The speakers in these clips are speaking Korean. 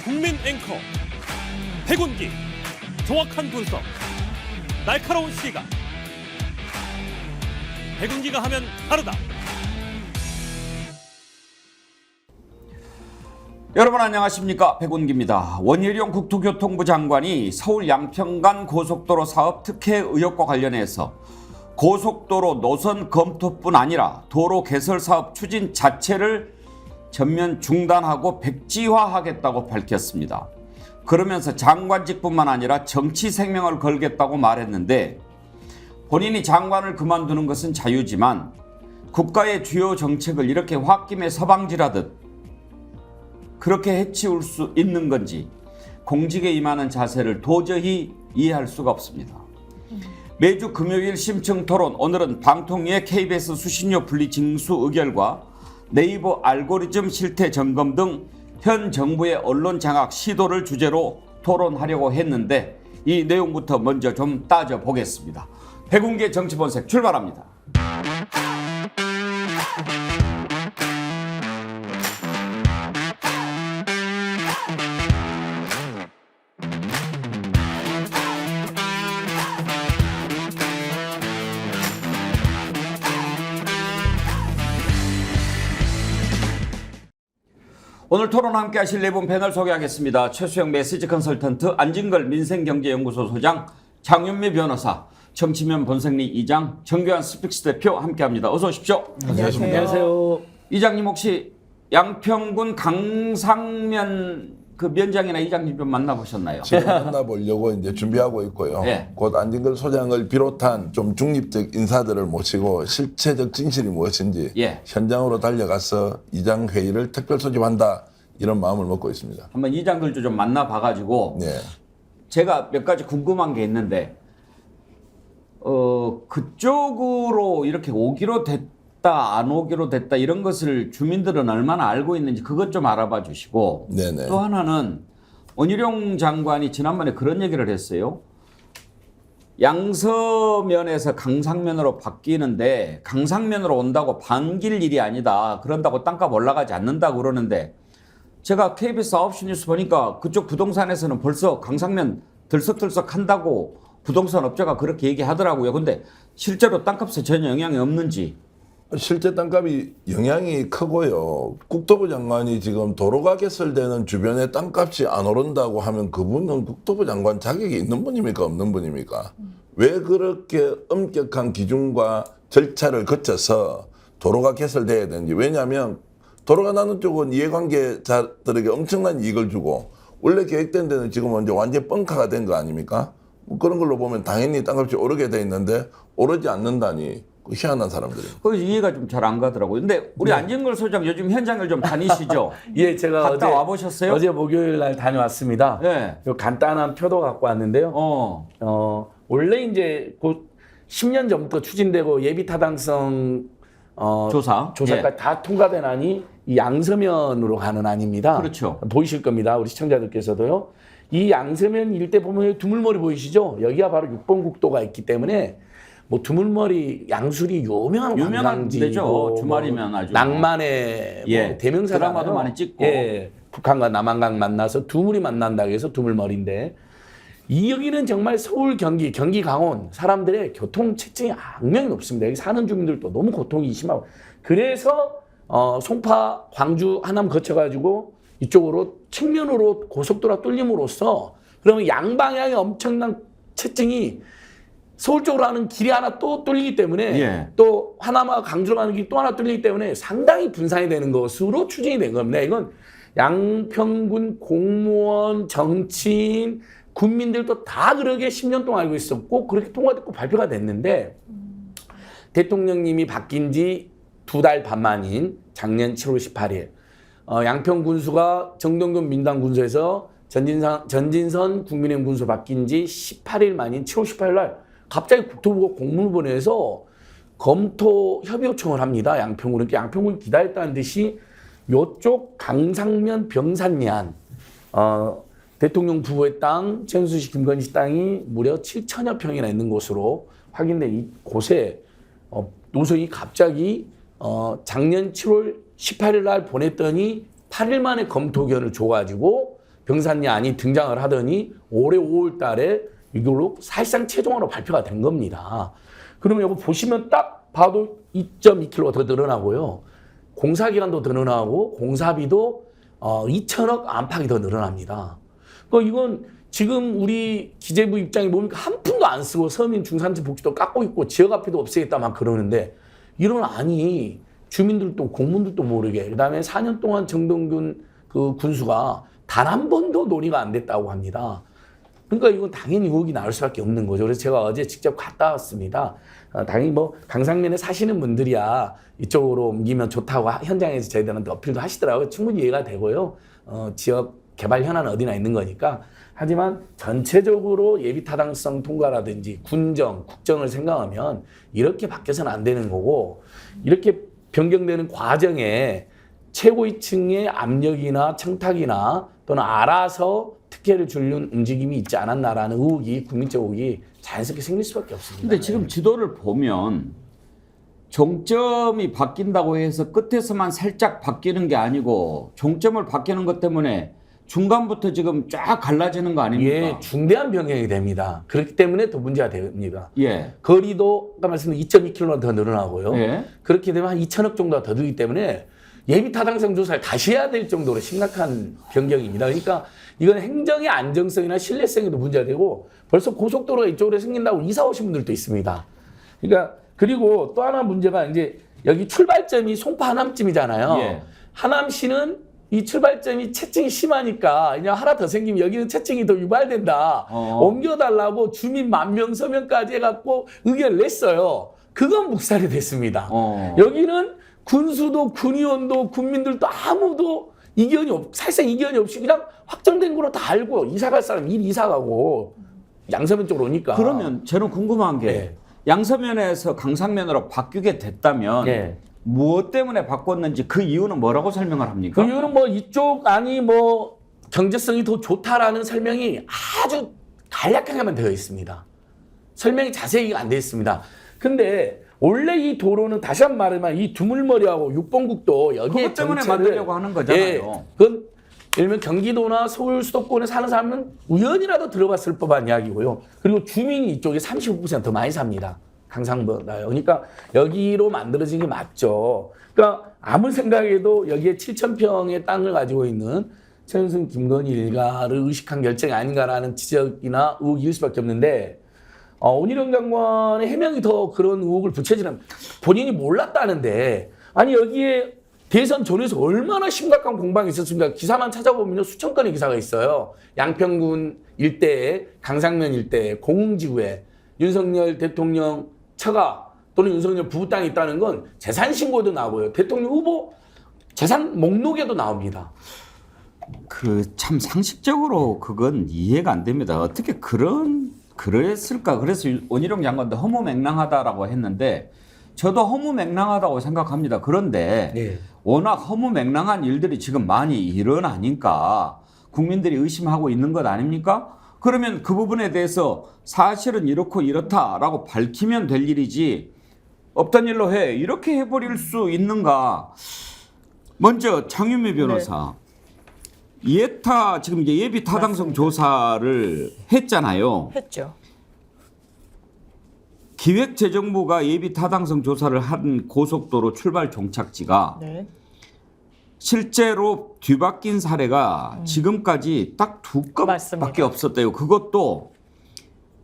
국민 앵커 백운기, 정확한 분석, 날카로운 시각. 백운기가 하면 다르다. 여러분 안녕하십니까, 백운기입니다. 원희룡 국토교통부 장관이 서울 양평간 고속도로 사업 특혜 의혹과 관련해서 고속도로 노선 검토뿐 아니라 도로 개설 사업 추진 자체를 전면 중단하고 백지화하겠다고 밝혔습니다. 그러면서 장관직뿐만 아니라 정치 생명을 걸겠다고 말했는데, 본인이 장관을 그만두는 것은 자유지만 국가의 주요 정책을 이렇게 홧김에 서방질하듯 그렇게 해치울 수 있는 건지 공직에 임하는 자세를 도저히 이해할 수가 없습니다. 매주 금요일 심층 토론, 오늘은 방통위의 KBS 수신료 분리 징수 의결과 네이버 알고리즘 실태 점검 등 현 정부의 언론 장악 시도를 주제로 토론하려고 했는데, 이 내용부터 먼저 좀 따져보겠습니다. 백운기의 정치본색 출발합니다. 오늘 토론 함께 하실 네 분 패널 소개하겠습니다. 최수영 메시지 컨설턴트, 안진걸 민생경제연구소 소장, 장윤미 변호사, 정치면 본색리 이장, 정교한 스픽스 대표 함께합니다. 어서 오십시오. 안녕하세요. 이장님, 혹시 양평군 강상면 그 면장이나 이장님 좀 만나보셨나요? 지금 만나보려고 이제 준비하고 있고요. 네. 곧 안진걸 소장을 비롯한 좀 중립적 인사들을 모시고 실체적 진실이 무엇인지 현장으로 달려가서 이장 회의를 특별 소집한다, 이런 마음을 먹고 있습니다. 한번 이장들도 좀 만나봐가지고 제가 몇 가지 궁금한 게 있는데, 그쪽으로 이렇게 오기로 됐다 안 오기로 됐다 이런 것을 주민들은 얼마나 알고 있는지 그것 좀 알아봐 주시고, 네네. 또 하나는 원희룡 장관이 지난번에 그런 얘기를 했어요. 양서면에서 강상면으로 바뀌는데 강상면으로 온다고 반길 일이 아니다, 그런다고 땅값 올라가지 않는다고 그러는데, 제가 KBS 9시 뉴스 보니까 그쪽 부동산에서는 벌써 강상면 들썩들썩 한다고 부동산 업자가 그렇게 얘기하더라고요. 근데 실제로 땅값에 전혀 영향이 없는지. 실제 땅값이 영향이 크고요. 국토부 장관이 지금 도로가 개설되는 주변에 땅값이 안 오른다고 하면 그분은 국토부 장관 자격이 있는 분입니까, 없는 분입니까? 왜 그렇게 엄격한 기준과 절차를 거쳐서 도로가 개설돼야 되는지. 왜냐하면 도로가 나는 쪽은 이해관계자들에게 엄청난 이익을 주고, 원래 계획된 데는 지금 이제 완전 뻥카가 된 거 아닙니까? 뭐 그런 걸로 보면 당연히 땅값이 오르게 돼 있는데 오르지 않는다니, 그 희한한 사람들이에요. 그래서 이해가 좀 잘 안 가더라고요. 근데 우리 안진걸 소장 요즘 현장을 좀 다니시죠? 예, 제가 갔다 와보셨어요? 어제 목요일 날 다녀왔습니다. 네. 요 간단한 표도 갖고 왔는데요. 원래 이제 곧 10년 전부터 추진되고 예비 타당성 조사까지 다 통과된 안이 이 양서면으로 가는 안입니다. 그렇죠. 보이실 겁니다, 우리 시청자들께서도요. 이 양서면 일대 보면 두물머리 보이시죠? 여기가 바로 6번 국도가 있기 때문에 뭐 두물머리 양술이 유명한 데죠. 주말이면 아주 낭만의 뭐 대명사잖아요. 드라마도 많이 찍고. 북한과 남한강 만나서 두물이 만난다고 해서 두물머리인데, 이 여기는 정말 서울, 경기 강원 사람들의 교통 체증이 악명이 높습니다. 여기 사는 주민들도 너무 고통이 심하고, 그래서 송파, 광주, 하남 거쳐가지고 이쪽으로 측면으로 고속도로가 뚫림으로써, 그러면 양방향의 엄청난 체증이 서울 쪽으로 가는 길이 하나 또 뚫리기 때문에 또 하남과 강주로 가는 길이 또 하나 뚫리기 때문에 상당히 분산이 되는 것으로 추진이 된 겁니다. 이건 양평군 공무원, 정치인, 국민들도 다 그렇게 10년 동안 알고 있었고, 그렇게 통과됐고 발표가 됐는데, 대통령님이 바뀐 지 2달 반 만인 작년 7월 18일 양평군수가 정동근 민당 군수에서 전진선 국민의힘 군수 바뀐 지 18일 만인 7월 18일 날 갑자기 국토부가 공문을 보내서 검토 협의 요청을 합니다. 양평군은. 양평군 기다렸다는 듯이 요쪽 강상면 병산리안 대통령 부부의 땅, 최은순 씨, 김건희 씨 땅이 무려 7천여 평이나 있는 곳으로 확인된 이곳에 노선이 갑자기 작년 7월 18일 날 보냈더니 8일 만에 검토 의견을 줘가지고 병산안이 등장을 하더니 올해 5월 달에 이걸로 사실상 최종으로 발표가 된 겁니다. 그러면 이거 보시면 딱 봐도 2.2kg가 더 늘어나고요. 공사기간도 더 늘어나고 공사비도 2천억 안팎이 더 늘어납니다. 그러니까 이건 지금 우리 기재부 입장이 뭡니까? 한 푼도 안 쓰고 서민 중산층 복지도 깎고 있고 지역화폐도 없애겠다 막 그러는데 이런 안이 주민들도 공무원들도 모르게 그다음에 4년 동안 정동균 그 군수가 단 한 번도 논의가 안 됐다고 합니다. 그러니까 이건 당연히 의혹이 나올 수밖에 없는 거죠. 그래서 제가 어제 직접 갔다 왔습니다. 당연히 뭐 강상면에 사시는 분들이야 이쪽으로 옮기면 좋다고 현장에서 저희들한테 어필도 하시더라고요. 충분히 이해가 되고요. 지역 개발 현안은 어디나 있는 거니까. 하지만 전체적으로 예비타당성 통과라든지 군정, 국정을 생각하면 이렇게 바뀌어서는 안 되는 거고 이렇게 변경되는 과정에 최고위층의 압력이나 청탁이나 또는 알아서 특혜를 주려는 움직임이 있지 않았나라는 의혹이 국민적 의혹이 자연스럽게 생길 수밖에 없습니다. 근데 지금 지도를 보면 종점이 바뀐다고 해서 끝에서만 살짝 바뀌는 게 아니고 종점을 바뀌는 것 때문에 중간부터 지금 쫙 갈라지는 거 아닙니까? 예, 중대한 변경이 됩니다. 그렇기 때문에 더 문제가 됩니다. 예. 거리도 아까 말씀드린 2.2km가 더 늘어나고요. 예. 그렇게 되면 한 2천억 정도가 더 들기 때문에 예비타당성 조사를 다시 해야 될 정도로 심각한 변경입니다. 그러니까 이건 행정의 안정성이나 신뢰성에도 문제가 되고 벌써 고속도로가 이쪽으로 생긴다고 이사 오신 분들도 있습니다. 그러니까 그리고 또 하나 문제가 이제 여기 출발점이 송파 하남쯤이잖아요. 예. 하남시는 이 출발점이 채증이 심하니까 그냥 하나 더 생기면 여기는 채증이 더 유발된다. 옮겨달라고 주민 10,000명 서명까지 해갖고 의견을 냈어요. 그건 묵살이 됐습니다. 여기는 군수도 군의원도 국민들도 아무도 사실상 이견이 없이 그냥 확정된 거로 다 알고 이사 갈 사람 일 이사 가고 양서면 쪽으로 오니까. 그러면 저는 궁금한 게 네. 양서면에서 강상면으로 바뀌게 됐다면 네. 무엇 때문에 바꿨는지 그 이유는 뭐라고 설명을 합니까? 그 이유는 뭐 이쪽 안이 뭐 경제성이 더 좋다라는 설명이 아주 간략하게만 되어 있습니다. 설명이 자세히 안 되어 있습니다. 근데 원래 이 도로는 다시 한 번 말하면 이 두물머리하고 6번 국도 여기에 그것 때문에 전체를- 만들려고 하는 거잖아요. 예, 그건 예를 들면 경기도나 서울 수도권에 사는 사람은 우연이라도 들어봤을 법한 이야기고요. 그리고 주민이 이쪽에 35% 더 많이 삽니다. 강상보다요. 그러니까 여기로 만들어진 게 맞죠. 그러니까 아무 생각해도 여기에 7,000평의 땅을 가지고 있는 최은순, 김건희 일가를 의식한 결정이 아닌가라는 지적이나 의혹이 있을 수밖에 없는데 원희룡 장관의 해명이 더 그런 의혹을 부채질합니다. 본인이 몰랐다는데 아니 여기에 대선 전에서 얼마나 심각한 공방이 있었습니까? 기사만 찾아보면 수천 건의 기사가 있어요. 양평군 일대에 강상면 일대에 공흥지구에 윤석열 대통령 처가 또는 윤석열 부부 땅이 있다는 건 재산 신고도 나오고요. 대통령 후보 재산 목록에도 나옵니다. 그 참 상식적으로 그건 이해가 안 됩니다. 어떻게 그랬을까? 그래서 원희룡 장관도 허무맹랑하다라고 했는데 저도 허무맹랑하다고 생각합니다. 그런데 네. 워낙 허무맹랑한 일들이 지금 많이 일어나니까 국민들이 의심하고 있는 것 아닙니까? 그러면 그 부분에 대해서 사실은 이렇고 이렇다라고 밝히면 될 일이지 없던 일로 해 이렇게 해버릴 수 있는가? 먼저 장윤미 변호사 지금 이제 예비 타당성 조사를 했잖아요. 했죠. 기획재정부가 예비 타당성 조사를 한 고속도로 출발 종착지가 네. 실제로 뒤바뀐 사례가 지금까지 딱 2건밖에 맞습니다. 없었대요. 그것도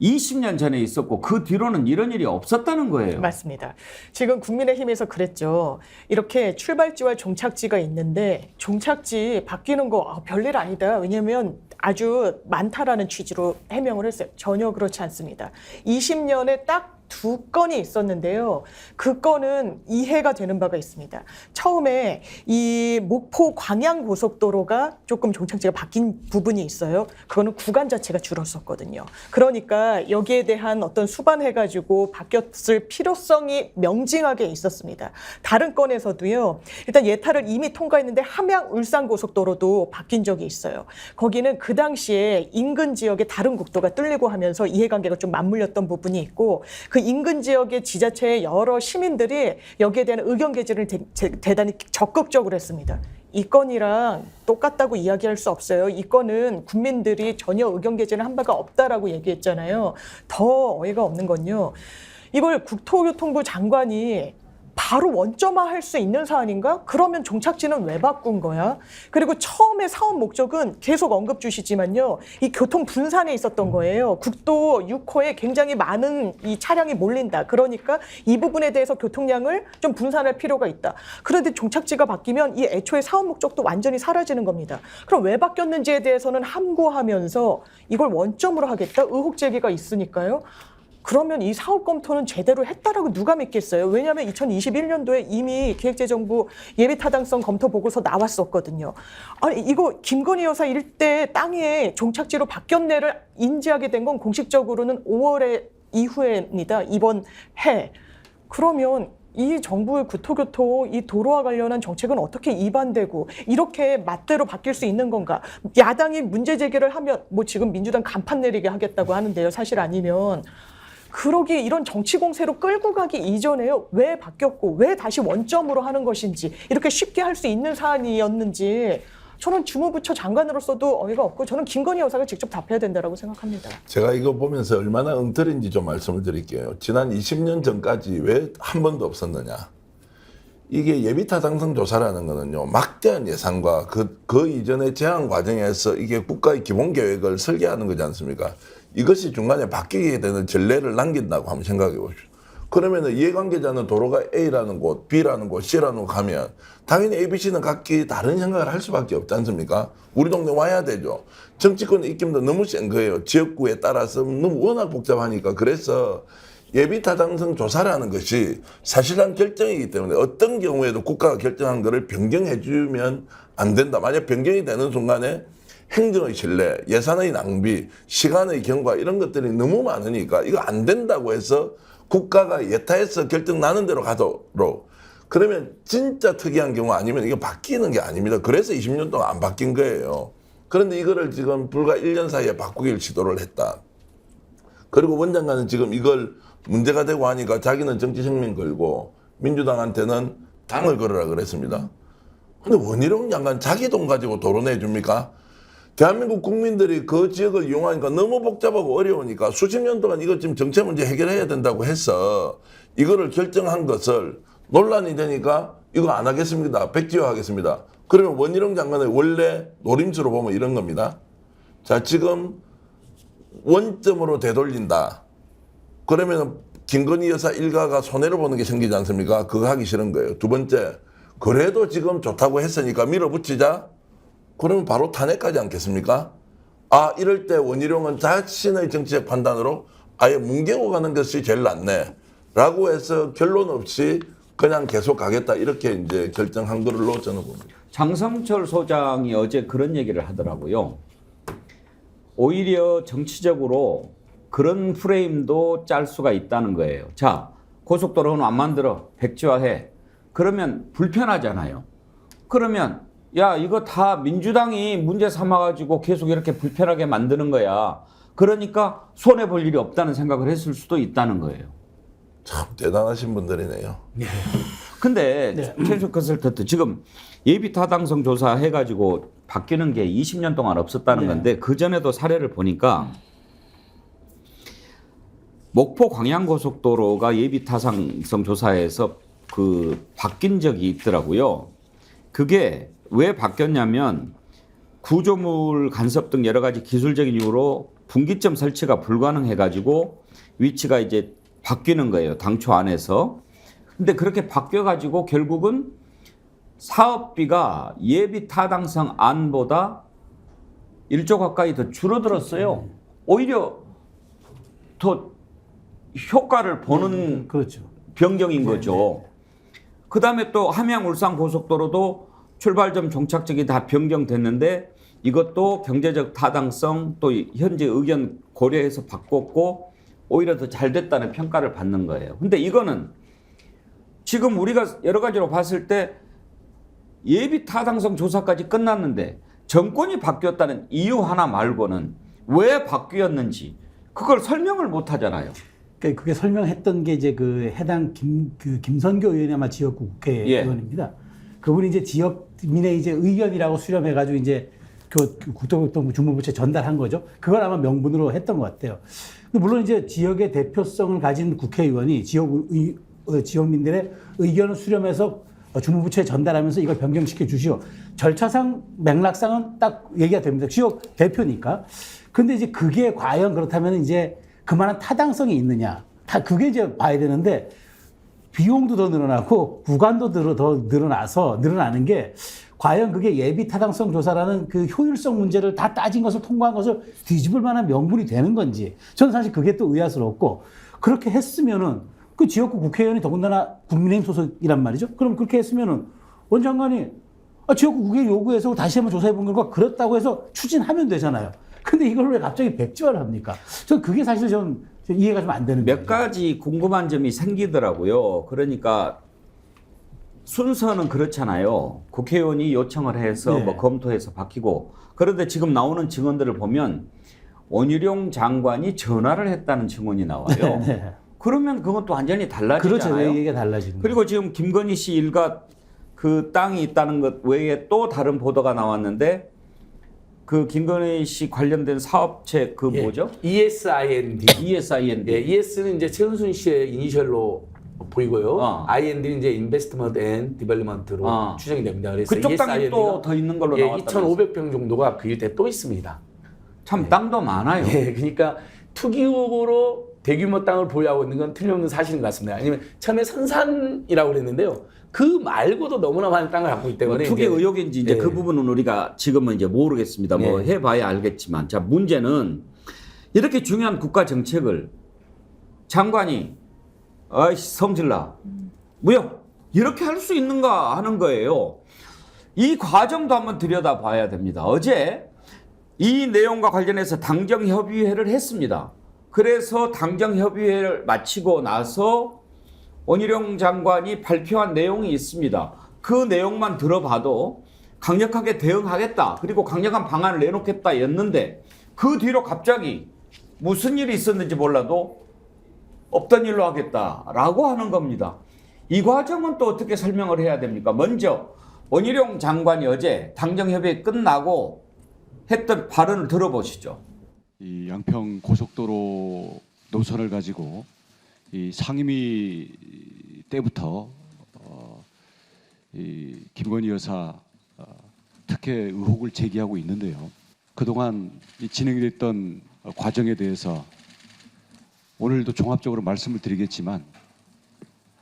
20년 전에 있었고 그 뒤로는 이런 일이 없었다는 거예요. 맞습니다. 지금 국민의힘에서 그랬죠. 이렇게 출발지와 종착지가 있는데 종착지 바뀌는 거 별일 아니다. 왜냐하면 아주 많다라는 취지로 해명을 했어요. 전혀 그렇지 않습니다. 20년에 딱 2건이 있었는데요. 그 건은 이해가 되는 바가 있습니다. 처음에 이 목포 광양 고속도로가 조금 종착지가 바뀐 부분이 있어요. 그거는 구간 자체가 줄었었거든요. 그러니까 여기에 대한 어떤 수반해가지고 바뀌었을 필요성이 명징하게 있었습니다. 다른 건에서도요. 일단 예타를 이미 통과했는데 함양 울산 고속도로도 바뀐 적이 있어요. 거기는 그 당시에 인근 지역에 다른 국도가 뚫리고 하면서 이해관계가 좀 맞물렸던 부분이 있고 그 인근 지역의 지자체의 여러 시민들이 여기에 대한 의견 개진을 대단히 적극적으로 했습니다. 이 건이랑 똑같다고 이야기할 수 없어요. 이 건은 국민들이 전혀 의견 개진을 한 바가 없다라고 얘기했잖아요. 더 어이가 없는 건요. 이걸 국토교통부 장관이 바로 원점화할 수 있는 사안인가? 그러면 종착지는 왜 바꾼 거야? 그리고 처음에 사업 목적은 계속 언급 주시지만요. 이 교통 분산에 있었던 거예요. 국도 6호에 굉장히 많은 이 차량이 몰린다. 그러니까 이 부분에 대해서 교통량을 좀 분산할 필요가 있다. 그런데 종착지가 바뀌면 이 애초에 사업 목적도 완전히 사라지는 겁니다. 그럼 왜 바뀌었는지에 대해서는 함구하면서 이걸 원점으로 하겠다? 의혹 제기가 있으니까요. 그러면 이 사업 검토는 제대로 했다라고 누가 믿겠어요? 왜냐하면 2021년도에 이미 기획재정부 예비타당성 검토 보고서 나왔었거든요. 아니 이거 김건희 여사 일대 땅에 종착지로 바뀌었네를 인지하게 된 건 공식적으로는 5월에 이후입니다. 이번 해. 그러면 이 정부의 국토교통, 이 도로와 관련한 정책은 어떻게 이반되고 이렇게 맞대로 바뀔 수 있는 건가? 야당이 문제 제기를 하면 뭐 지금 민주당 간판 내리게 하겠다고 하는데요. 사실 아니면. 그러기 이런 정치 공세로 끌고 가기 이전에요. 왜 바뀌었고 왜 다시 원점으로 하는 것인지 이렇게 쉽게 할 수 있는 사안이었는지 저는 주무부처 장관으로서도 어이가 없고 저는 김건희 여사가 직접 답해야 된다고 생각합니다. 제가 이거 보면서 얼마나 엉터리인지 좀 말씀을 드릴게요. 지난 20년 전까지 왜 한 번도 없었느냐. 이게 예비타당성 조사라는 거는요. 막대한 예산과 그 이전의 제한 과정에서 이게 국가의 기본 계획을 설계하는 거지 않습니까? 이것이 중간에 바뀌게 되는 전례를 남긴다고 한번 생각해 보십시오. 그러면 이해관계자는 도로가 A라는 곳, B라는 곳, C라는 곳 가면 당연히 A, B, C는 각기 다른 생각을 할 수밖에 없지 않습니까? 우리 동네 와야 되죠. 정치권의 입김도 너무 센 거예요. 지역구에 따라서 너무 워낙 복잡하니까. 그래서 예비타당성 조사라는 것이 사실상 결정이기 때문에 어떤 경우에도 국가가 결정한 것을 변경해 주면 안 된다. 만약 변경이 되는 순간에 행정의 신뢰, 예산의 낭비, 시간의 경과 이런 것들이 너무 많으니까 이거 안 된다고 해서 국가가 예타해서 결정 나는 대로 가도록 그러면 진짜 특이한 경우 아니면 이거 바뀌는 게 아닙니다. 그래서 20년 동안 안 바뀐 거예요. 그런데 이거를 지금 불과 1년 사이에 바꾸기를 시도를 했다. 그리고 원장관은 지금 이걸 문제가 되고 하니까 자기는 정치 생명 걸고 민주당한테는 당을 걸으라 그랬습니다. 근데 원희룡 장관 자기 돈 가지고 도로 내줍니까? 대한민국 국민들이 그 지역을 이용하니까 너무 복잡하고 어려우니까 수십 년 동안 이거 지금 정체 문제 해결해야 된다고 해서 이거를 결정한 것을 논란이 되니까 이거 안 하겠습니다. 백지화하겠습니다. 그러면 원희룡 장관의 원래 노림수로 보면 이런 겁니다. 자, 지금 원점으로 되돌린다. 그러면 김건희 여사 일가가 손해를 보는 게 생기지 않습니까? 그거 하기 싫은 거예요. 두 번째, 그래도 지금 좋다고 했으니까 밀어붙이자. 그러면 바로 탄핵하지 않겠습니까? 아, 이럴 때 원희룡은 자신의 정치적 판단으로 아예 뭉개고 가는 것이 제일 낫네. 라고 해서 결론 없이 그냥 계속 가겠다. 이렇게 이제 결정한 걸로 저는 봅니다. 장성철 소장이 어제 그런 얘기를 하더라고요. 오히려 정치적으로 그런 프레임도 짤 수가 있다는 거예요. 자, 고속도로는 안 만들어. 백지화해. 그러면 불편하잖아요. 그러면 야, 이거 다 민주당이 문제 삼아가지고 계속 이렇게 불편하게 만드는 거야. 그러니까 손해볼 일이 없다는 생각을 했을 수도 있다는 거예요. 참 대단하신 분들이네요. 근데 최수 컨설턴트 지금 예비타당성 조사 해가지고 바뀌는 게 20년 동안 없었다는 건데 그전에도 사례를 보니까 목포 광양고속도로가 예비타당성 조사에서 그 바뀐 적이 있더라고요. 그게 왜 바뀌었냐면 구조물 간섭 등 여러 가지 기술적인 이유로 분기점 설치가 불가능해가지고 위치가 이제 바뀌는 거예요. 당초 안에서. 근데 그렇게 바뀌어가지고 결국은 사업비가 예비 타당성 안보다 1조 가까이 더 줄어들었어요. 오히려 더 효과를 보는 그렇죠. 변경인 거죠. 그 다음에 또 함양 울산 고속도로도 출발점 종착역이 다 변경됐는데 이것도 경제적 타당성 또 현재 의견 고려해서 바꿨고 오히려 더 잘 됐다는 평가를 받는 거예요. 근데 이거는 지금 우리가 여러 가지로 봤을 때 예비 타당성 조사까지 끝났는데 정권이 바뀌었다는 이유 하나 말고는 왜 바뀌었는지 그걸 설명을 못 하잖아요. 그러니까 그게 설명했던 게 이제 그 해당 김선교 의원이 아마 지역구 국회의원입니다. 그분이 이제 지역 민의 이제 의견이라고 수렴해가지고 이제 국토교통부 주무부처에 전달한 거죠. 그걸 아마 명분으로 했던 것 같아요. 물론 이제 지역의 대표성을 가진 국회의원이 지역민들의 의견을 수렴해서 주무부처에 전달하면서 이걸 변경시켜 주시오. 절차상 맥락상은 딱 얘기가 됩니다. 지역 대표니까. 근데 이제 그게 과연 그렇다면 이제 그만한 타당성이 있느냐. 다 그게 이제 봐야 되는데 비용도 더 늘어나고 구간도 더 늘어나는 게 과연 그게 예비 타당성 조사라는 그 효율성 문제를 다 따진 것을 통과한 것을 뒤집을 만한 명분이 되는 건지 저는 사실 그게 또 의아스럽고 그렇게 했으면은 그 지역구 국회의원이 더군다나 국민의힘 소속이란 말이죠. 그럼 그렇게 했으면은 원 장관이 지역구 국회 요구해서 다시 한번 조사해 본 결과 그렇다고 해서 추진하면 되잖아요. 근데 이걸 왜 갑자기 백지화를 합니까? 저는 그게 사실 좀 이해가 좀 안 되는 거예요. 몇 가지 궁금한 점이 생기더라고요. 그러니까 순서는 그렇잖아요. 국회의원이 요청을 해서 네. 뭐 검토해서 바뀌고 그런데 지금 나오는 증언들을 보면 원희룡 장관이 전화를 했다는 증언이 나와요. 네. 그러면 그건 또 완전히 달라지잖아요. 그렇죠. 얘기가 달라지는 그리고 지금 김건희 씨 일가 그 땅이 있다는 것 외에 또 다른 보도가 나왔는데 그 김건희 씨 관련된 사업체 그 뭐죠? ESIND. ESIND. 예, ES는 이제 최은순 씨의 이니셜로 보이고요. IND는 이제 Investment and Development로 추정이 됩니다. 그래서 그쪽 땅이 또 더 있는 걸로 나왔다면서요. 2,500평 정도가 그 일대 또 있습니다. 참 땅도 많아요. 예, 그러니까 투기 의혹으로 대규모 땅을 보유하고 있는 건 틀림없는 사실인 것 같습니다. 아니면 처음에 선산이라고 그랬는데요. 그 말고도 너무나 많은 땅을 갖고 있기 때문에 투기 의혹인지 이제 예. 그 부분은 우리가 지금은 이제 모르겠습니다. 뭐 예. 해봐야 알겠지만, 자 문제는 이렇게 중요한 국가 정책을 장관이 아이씨 성질나 무역 이렇게 할 수 있는가 하는 거예요. 이 과정도 한번 들여다봐야 됩니다. 어제 이 내용과 관련해서 당정협의회를 했습니다. 그래서 당정협의회를 마치고 나서 원희룡 장관이 발표한 내용이 있습니다. 그 내용만 들어봐도 강력하게 대응하겠다. 그리고 강력한 방안을 내놓겠다였는데 그 뒤로 갑자기 무슨 일이 있었는지 몰라도 없던 일로 하겠다라고 하는 겁니다. 이 과정은 또 어떻게 설명을 해야 됩니까? 먼저 원희룡 장관이 어제 당정협의회 끝나고 했던 발언을 들어보시죠. 이 양평 고속도로 노선을 가지고 이 상임위 때부터 이 김건희 여사 특혜 의혹을 제기하고 있는데요. 그동안 이 진행됐던 과정에 대해서 오늘도 종합적으로 말씀을 드리겠지만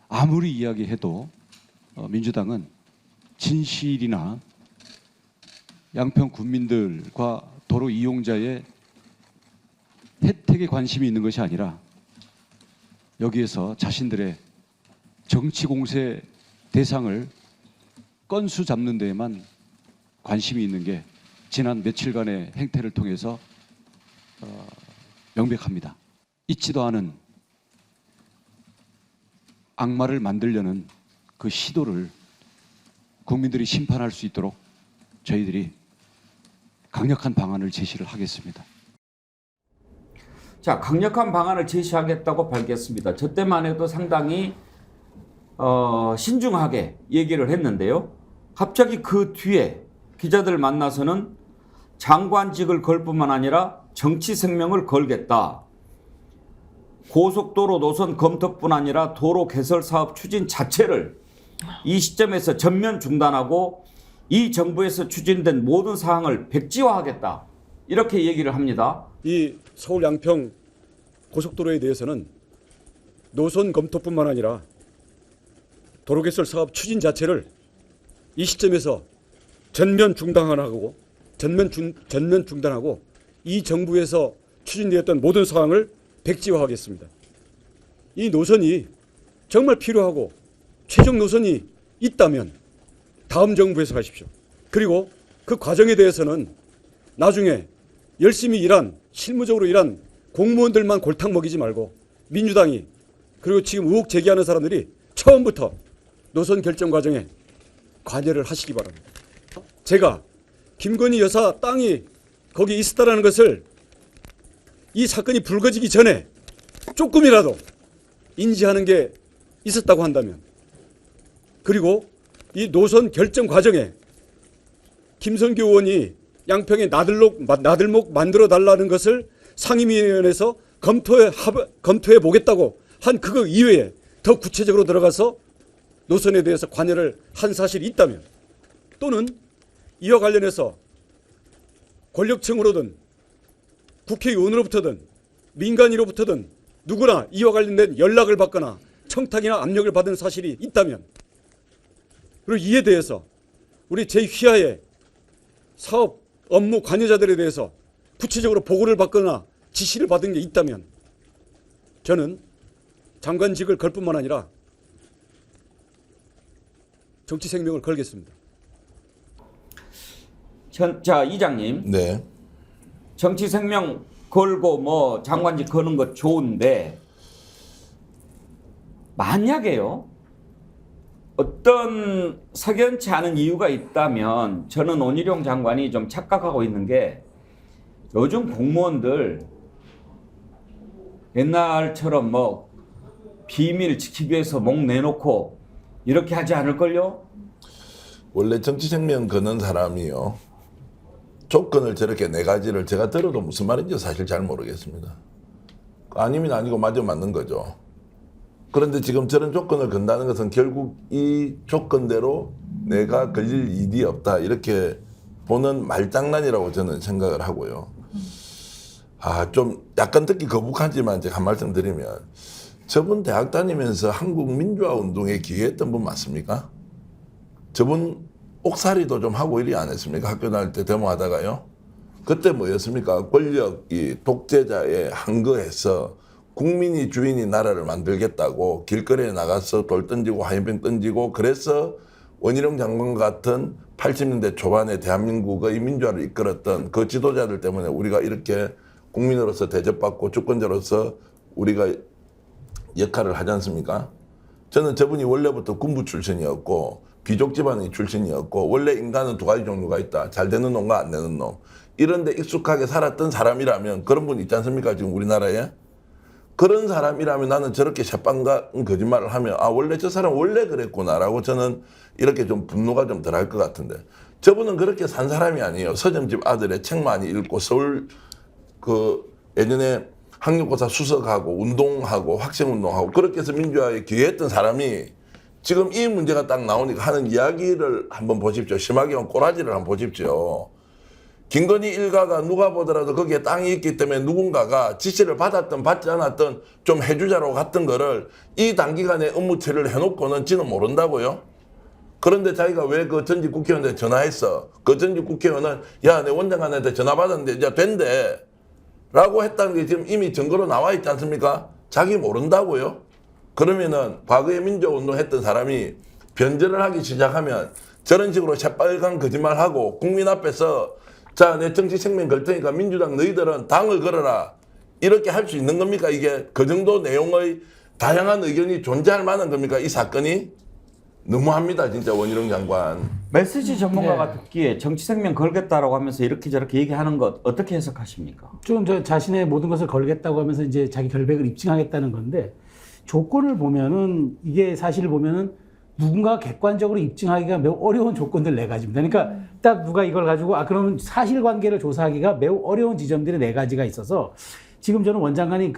아무리 이야기해도 민주당은 진실이나 양평 군민들과 도로 이용자의 혜택에 관심이 있는 것이 아니라 여기에서 자신들의 정치 공세 대상을 건수 잡는 데에만 관심이 있는 게 지난 며칠간의 행태를 통해서 명백합니다. 있지도 않은 악마를 만들려는 그 시도를 국민들이 심판할 수 있도록 저희들이 강력한 방안을 제시를 하겠습니다. 자, 강력한 방안을 제시하겠다고 밝혔습니다. 저 때만 해도 상당히 신중하게 얘기를 했는데요. 갑자기 그 뒤에 기자들 만나서는 장관직을 걸 뿐만 아니라 정치 생명을 걸겠다. 고속도로 노선 검토뿐 아니라 도로 개설 사업 추진 자체를 이 시점에서 전면 중단하고 이 정부에서 추진된 모든 사항을 백지화하겠다. 이렇게 얘기를 합니다. 이 서울 양평 고속도로에 대해서는 노선 검토뿐만 아니라 도로 개설 사업 추진 자체를 이 시점에서 전면 중단하고 이 정부에서 추진되었던 모든 사항을 백지화하겠습니다. 이 노선이 정말 필요하고 최종 노선이 있다면 다음 정부에서 하십시오. 그리고 그 과정에 대해서는 나중에 열심히 실무적으로 일한 공무원들만 골탕 먹이지 말고 민주당이 그리고 지금 의혹 제기하는 사람들이 처음부터 노선 결정 과정에 관여를 하시기 바랍니다. 제가 김건희 여사 땅이 거기 있었다는 것을 이 사건이 불거지기 전에 조금이라도 인지하는 게 있었다고 한다면 그리고 이 노선 결정 과정에 김성규 의원이 양평에 나들목 만들어 달라는 것을 상임위원회에서 검토해 보겠다고 한 그거 이외에 더 구체적으로 들어가서 노선에 대해서 관여를 한 사실이 있다면, 또는 이와 관련해서 권력층으로든 국회의원으로부터든 민간인으로부터든 누구나 이와 관련된 연락을 받거나 청탁이나 압력을 받은 사실이 있다면, 그리고 이에 대해서 우리 제1휘하의 사업 업무 관여자들에 대해서 구체적으로 보고를 받거나 지시를 받은 게 있다면, 저는 장관직을 걸 뿐만 아니라 정치 생명을 걸겠습니다. 자, 이장님. 네. 정치 생명 걸고 뭐 장관직 거는 거 좋은데, 만약에요, 어떤 석연치 않은 이유가 있다면 저는 원희룡 장관이 좀 착각하고 있는 게, 요즘 공무원들 옛날처럼 뭐 비밀 지키기 위해서 목 내놓고 이렇게 하지 않을걸요? 원래 정치 생명 거는 사람이요, 조건을 저렇게 네 가지를 제가 들어도 무슨 말인지 사실 잘 모르겠습니다. 아니면 아니고 맞으면 맞는 거죠. 그런데 지금 저런 조건을 건다는 것은 결국 이 조건대로 내가 걸릴 일이 없다, 이렇게 보는 말장난이라고 저는 생각을 하고요. 좀 약간 듣기 거북하지만 제가 한 말씀 드리면, 저분 대학 다니면서 한국 민주화 운동에 기여했던 분 맞습니까? 저분 옥살이도 좀 하고 이리 안 했습니까? 학교 다닐 때 데모하다가요. 그때 뭐였습니까? 권력이 독재자에 항거해서 국민이 주인이 나라를 만들겠다고 길거리에 나가서 돌 던지고 화염병 던지고, 그래서 원희룡 장관 같은 80년대 초반에 대한민국의 민주화를 이끌었던 그 지도자들 때문에 우리가 이렇게 국민으로서 대접받고 주권자로서 우리가 역할을 하지 않습니까? 저는 저분이 원래부터 군부 출신이었고 귀족 집안의 출신이었고, 원래 인간은 두 가지 종류가 있다, 잘 되는 놈과 안 되는 놈, 이런 데 익숙하게 살았던 사람이라면, 그런 분 있지 않습니까 지금 우리나라에? 그런 사람이라면 나는 저렇게 새빵간 거짓말을 하면, 원래 저 사람 원래 그랬구나라고 저는 이렇게 좀 분노가 좀 덜할 것 같은데, 저분은 그렇게 산 사람이 아니에요. 서점집 아들의 책 많이 읽고 서울 예전에 학력고사 수석하고 운동하고 학생운동하고 그렇게 해서 민주화에 기여했던 사람이 지금 이 문제가 딱 나오니까 하는 이야기를 한번 보십시오. 심하게 하면 꼬라지를 한번 보십시오. 김건희 일가가 누가 보더라도 거기에 땅이 있기 때문에 누군가가 지시를 받았든 받지 않았든 좀 해주자로 갔던 거를 이 단기간에 업무 처리를 해놓고는 지는 모른다고요? 그런데 자기가 왜 그 전직 국회의원한테 전화했어? 그 전직 국회의원은 야, 내 원장관한테 전화 받았는데 이제 된대 라고 했다는 게 지금 이미 증거로 나와 있지 않습니까? 자기 모른다고요? 그러면은 과거에 민주화운동 했던 사람이 변절을 하기 시작하면 저런 식으로 새빨간 거짓말하고 국민 앞에서 자, 내 정치 생명 걸 테니까 민주당 너희들은 당을 걸어라, 이렇게 할 수 있는 겁니까? 이게 그 정도 내용의 다양한 의견이 존재할 만한 겁니까? 이 사건이? 너무합니다 진짜 원희룡 장관. 메시지 전문가가 듣기에 정치 생명 걸겠다라고 하면서 이렇게 저렇게 얘기하는 것 어떻게 해석하십니까? 좀 저 자신의 모든 것을 걸겠다고 하면서 이제 자기 결백을 입증하겠다는 건데, 조건을 보면은 이게 사실을 보면은 누군가 객관적으로 입증하기가 매우 어려운 조건들 네 가지입니다. 그러니까 딱 누가 이걸 가지고 그러면 사실관계를 조사하기가 매우 어려운 지점들이 네 가지가 있어서, 지금 저는 원장관이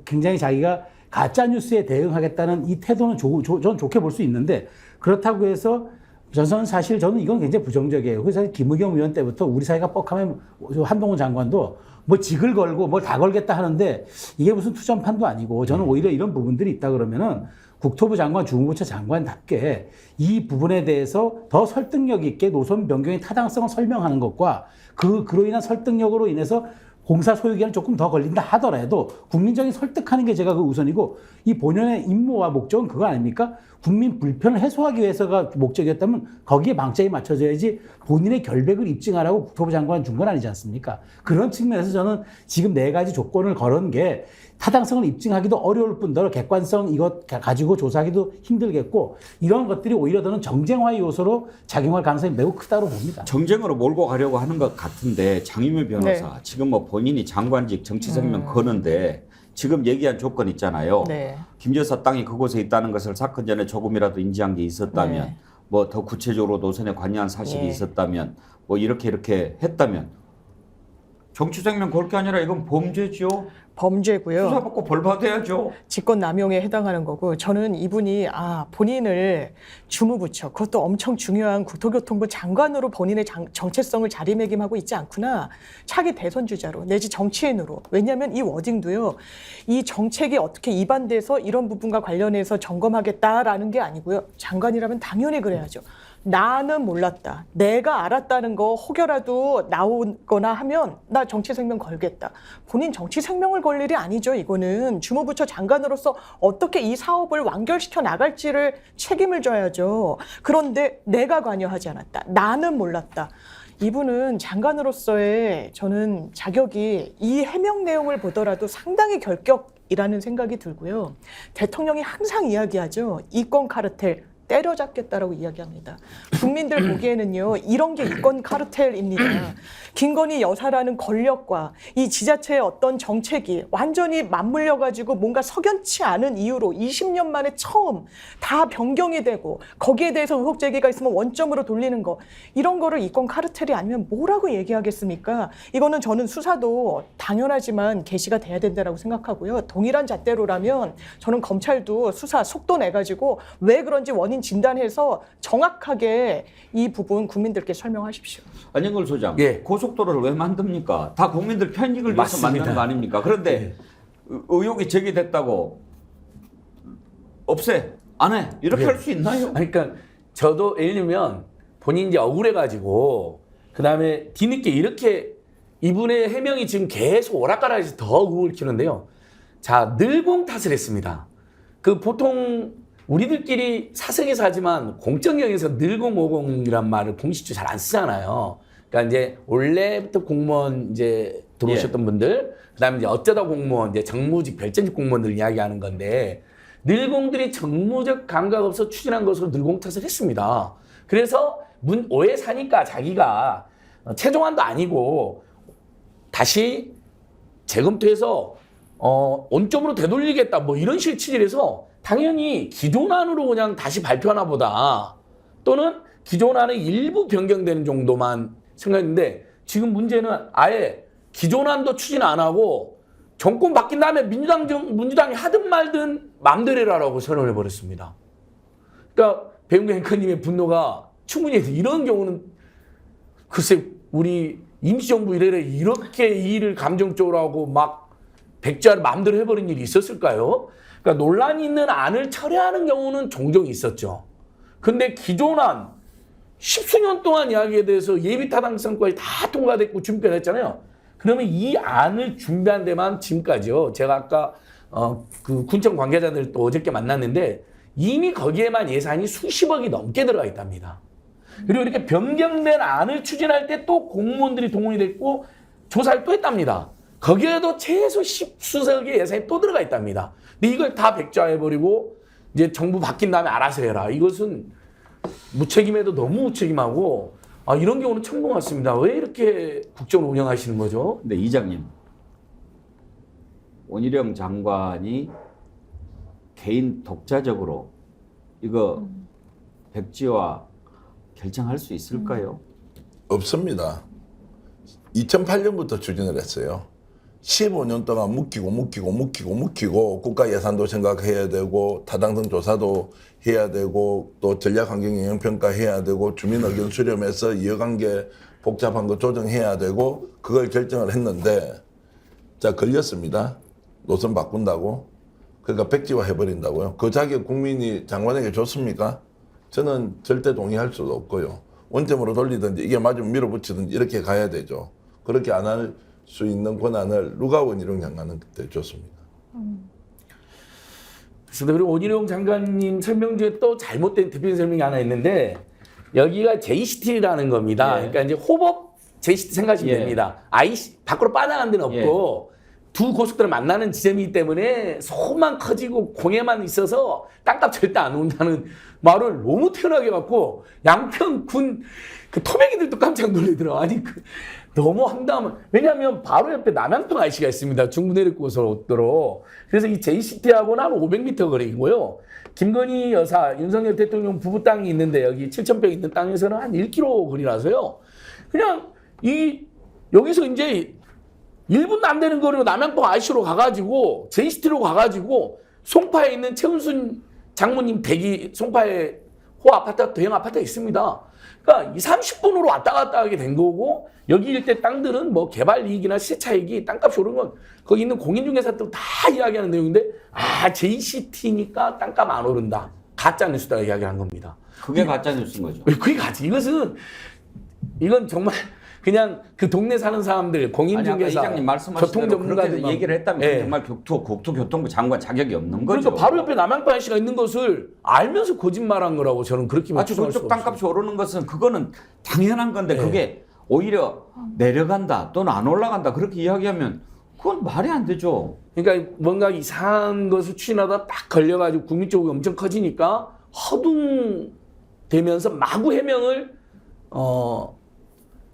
굉장히 자기가 가짜 뉴스에 대응하겠다는 이 태도는 저는 좋게 볼 수 있는데, 그렇다고 해서 저는 이건 굉장히 부정적이에요. 그래서 김의겸 의원 때부터 우리 사회가 뻑하면 한동훈 장관도 뭐 직을 걸고 뭘 다 걸겠다 하는데, 이게 무슨 투전판도 아니고, 저는 오히려 이런 부분들이 있다 그러면은 국토부 장관, 주무부처 장관답게 이 부분에 대해서 더 설득력 있게 노선 변경의 타당성을 설명하는 것과 그로 인한 설득력으로 인해서 공사 소유기간은 조금 더 걸린다 하더라도 국민적인 설득하는 게 제가 우선이고, 이 본연의 임무와 목적은 그거 아닙니까? 국민 불편을 해소하기 위해서가 목적이었다면 거기에 방점이 맞춰져야지 본인의 결백을 입증하라고 국토부 장관 준 건 아니지 않습니까? 그런 측면에서 저는 지금 네 가지 조건을 걸은 게 타당성을 입증하기도 어려울 뿐더러 객관성 이것 가지고 조사하기도 힘들겠고, 이런 것들이 오히려 저는 정쟁화의 요소로 작용할 가능성이 매우 크다고 봅니다. 정쟁으로 몰고 가려고 하는 것 같은데, 장유미 변호사, 지금 뭐 본인이 장관직 정치 생명 거는데 지금 얘기한 조건 있잖아요. 김 여사 땅이 그곳에 있다는 것을 사건 전에 조금이라도 인지한 게 있었다면, 뭐 더 구체적으로 노선에 관여한 사실이 있었다면, 뭐 이렇게 했다면 정치 생명 걸 게 아니라 이건 범죄죠. 범죄고요. 수사받고 벌 받아야죠. 직권남용에 해당하는 거고, 저는 이분이 본인을 주무부처, 그것도 엄청 중요한 국토교통부 장관으로 본인의 정체성을 자리매김하고 있지 않구나. 차기 대선 주자로 내지 정치인으로. 왜냐하면 이 워딩도요, 이 정책이 어떻게 입안돼서 이런 부분과 관련해서 점검하겠다라는 게 아니고요. 장관이라면 당연히 그래야죠. 나는 몰랐다. 내가 알았다는 거 혹여라도 나오거나 하면 나 정치 생명 걸겠다. 본인 정치 생명을 걸 일이 아니죠. 이거는 주무부처 장관으로서 어떻게 이 사업을 완결시켜 나갈지를 책임을 져야죠. 그런데 내가 관여하지 않았다. 나는 몰랐다. 이분은 장관으로서의 저는 자격이 이 해명 내용을 보더라도 상당히 결격이라는 생각이 들고요. 대통령이 항상 이야기하죠. 이권 카르텔. 때려잡겠다라고 이야기합니다. 국민들 보기에는요, 이런 게 이권 카르텔입니다. 김건희 여사라는 권력과 이 지자체의 어떤 정책이 완전히 맞물려가지고 뭔가 석연치 않은 이유로 20년 만에 처음 다 변경이 되고 거기에 대해서 의혹 제기가 있으면 원점으로 돌리는 거, 이런 거를 이권 카르텔이 아니면 뭐라고 얘기하겠습니까? 이거는 저는 수사도 당연하지만 개시가 돼야 된다라고 생각하고요. 동일한 잣대로라면 저는 검찰도 수사 속도 내가지고 왜 그런지 원인 진단해서 정확하게 이 부분 국민들께 설명하십시오. 안영걸 소장, 예. 고속도로를 왜 만듭니까? 다 국민들 편익을 위해서 맞습니다. 만드는 거 아닙니까? 그런데 의혹이 제기됐다고 없애, 안 해, 이렇게 할 수 있나요? 그러니까 저도 예를 들면 본인이 이제 억울해가지고 그 다음에 뒤늦게 이렇게 이분의 해명이 지금 계속 오락가락해서 더 의혹을 키우는데요. 자, 늘공 탓을 했습니다. 그 보통 우리들끼리 사석에서 하지만 공적영에서 늘공오공이란 말을 공식적으로 잘 안 쓰잖아요. 그러니까 이제 원래부터 공무원 이제 들어오셨던 분들, 그다음에 이제 어쩌다 공무원, 이제 정무직, 별전직 공무원들 이야기하는 건데, 늘공들이 정무적 감각 없어 추진한 것으로 늘공 탓을 했습니다. 그래서 오해 사니까 자기가 최종안도 아니고 다시 재검토해서 원점으로 되돌리겠다 뭐 이런 식의 취지에서 당연히 기존안으로 그냥 다시 발표하나 보다, 또는 기존안의 일부 변경되는 정도만 생각했는데, 지금 문제는 아예 기존안도 추진 안 하고 정권 바뀐 다음에 민주당이 하든 말든 마음대로 해라라고 선언을 해버렸습니다. 그러니까 배용규 앵커님의 분노가 충분히 이런 경우는 글쎄 우리 임시정부 이래래 이렇게 일을 감정적으로 하고 막 백지화를 마음대로 해버린 일이 있었을까요? 그러니까 논란이 있는 안을 철회하는 경우는 종종 있었죠. 근데 기존안 10수년 동안 이야기에 대해서 예비타당성까지 다 통과됐고 준비했잖아요. 그러면 이 안을 준비한 데만 지금까지요. 제가 아까 그 군청 관계자들 또 어저께 만났는데 이미 거기에만 예산이 수십억이 넘게 들어가 있답니다. 그리고 이렇게 변경된 안을 추진할 때 또 공무원들이 동원이 됐고 조사를 또 했답니다. 거기에도 최소 10수억의 예산이 또 들어가 있답니다. 근데 이걸 다 백지화해버리고 이제 정부 바뀐 다음에 알아서 해라. 이것은 무책임해도 너무 무책임하고, 이런 경우는 처음 본 것 같습니다. 왜 이렇게 국정을 운영하시는 거죠? 근데 이장님, 원희룡 장관이 개인 독자적으로 이거 백지화 결정할 수 있을까요? 없습니다. 2008년부터 추진을 했어요. 15년 동안 묵히고 국가 예산도 생각해야 되고 타당성 조사도 해야 되고 또 전략환경영향평가 해야 되고 주민 의견 수렴해서 이해관계 복잡한 거 조정해야 되고 그걸 결정을 했는데, 자, 걸렸습니다. 노선 바꾼다고. 그러니까 백지화 해버린다고요. 그 자격 국민이 장관에게 줬습니까? 저는 절대 동의할 수도 없고요. 원점으로 돌리든지 이게 맞으면 밀어붙이든지 이렇게 가야 되죠. 그렇게 안 할 수 있는 권한을 누가 원희룡 장관은 그때 줬습니다. 그리고 원희룡 장관님 설명 중에 또 잘못된 대표적인 설명이 하나 있는데, 여기가 JCT라는 겁니다. 그러니까 이제 호법 JCT 생각하시면 됩니다. 밖으로 빠져나간 데는 없고 두 고속도로 만나는 지점이기 때문에 소만 커지고 공해만 있어서 땅값 절대 안 온다는 말을 너무 태연하게 갖고 양평 군 그 토백이들도 깜짝 놀래더라고요. 아니 너무 황당한. 왜냐하면 바로 옆에 남양평 IC가 있습니다. 중부 내륙고속도로. 그래서 이 JCT하고는 한 500m 거리고요. 김건희 여사, 윤석열 대통령 부부 땅이 있는데 여기 7,000평 있는 땅에서는 한 1km 거리라서요. 그냥 여기서 이제 1분도 안 되는 거리로 남양동 IC로 가가지고 JCT로 가가지고 송파에 있는 최은순 장모님 댁이 송파에 대형 아파트가 있습니다. 그러니까 30분으로 왔다 갔다 하게 된 거고 여기 일대 땅들은 뭐 개발 이익이나 시세 차익이 땅값이 오른 건 거기 있는 공인중개사들 다 이야기하는 내용인데 JCT니까 땅값 안 오른다. 가짜 뉴스다 이야기한 겁니다. 그게 가짜 뉴스인 거죠. 그게 가짜. 이건 정말 그냥 그 동네 사는 사람들, 아니 아까 공인중개사, 이장님 말씀하신 교통 대로 그렇게 전문가들 얘기를 했다면 예. 정말 국토교통부 장관 자격이 없는 거죠. 그러니까 바로 옆에 남양동 IC가 있는 것을 알면서 거짓말한 거라고 저는 그렇게 아주 추정할 그쪽 수가 없어요. 땅값이 오르는 것은 그거는 당연한 건데 네. 그게 오히려 내려간다 또는 안 올라간다 그렇게 이야기하면 그건 말이 안 되죠. 그러니까 뭔가 이상한 것을 추진하다 딱 걸려가지고 국민 쪽이 엄청 커지니까 허둥대면서 마구 해명을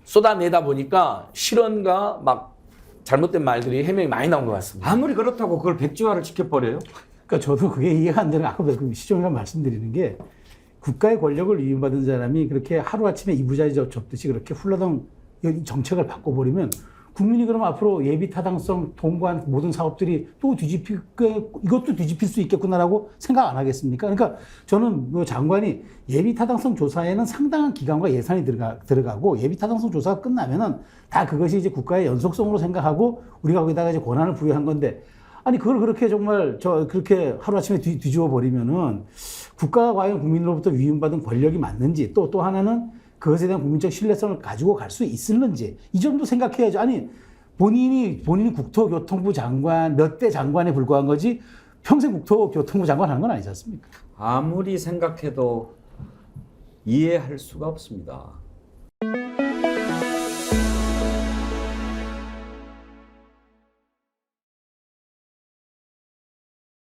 쏟아내다 보니까 실언과 막 잘못된 말들이 해명이 많이 나온 것 같습니다. 아무리 그렇다고 그걸 백지화를 시켜버려요? 그러니까 저도 그게 이해가 안 되는 아까 시종이가 말씀드리는 게 국가의 권력을 위임받은 사람이 그렇게 하루아침에 이부자리 접듯이 그렇게 훌러덩 정책을 바꿔버리면 국민이 그럼 앞으로 예비 타당성 통과한 모든 사업들이 또 이것도 뒤집힐 수 있겠구나라고 생각 안 하겠습니까? 그러니까 저는 뭐 장관이 예비 타당성 조사에는 상당한 기간과 예산이 들어가고 예비 타당성 조사가 끝나면은 다 그것이 이제 국가의 연속성으로 생각하고 우리가 거기다가 이제 권한을 부여한 건데 아니 그걸 그렇게 정말 그렇게 하루아침에 뒤집어 버리면은 국가가 과연 국민으로부터 위임받은 권력이 맞는지 또 하나는 그것에 대한 국민적 신뢰성을 가지고 갈 수 있을는지 이 점도 생각해야죠. 아니 본인이 국토교통부 장관 몇 대 장관에 불과한 거지 평생 국토교통부 장관 하는 건 아니지 않습니까? 아무리 생각해도 이해할 수가 없습니다.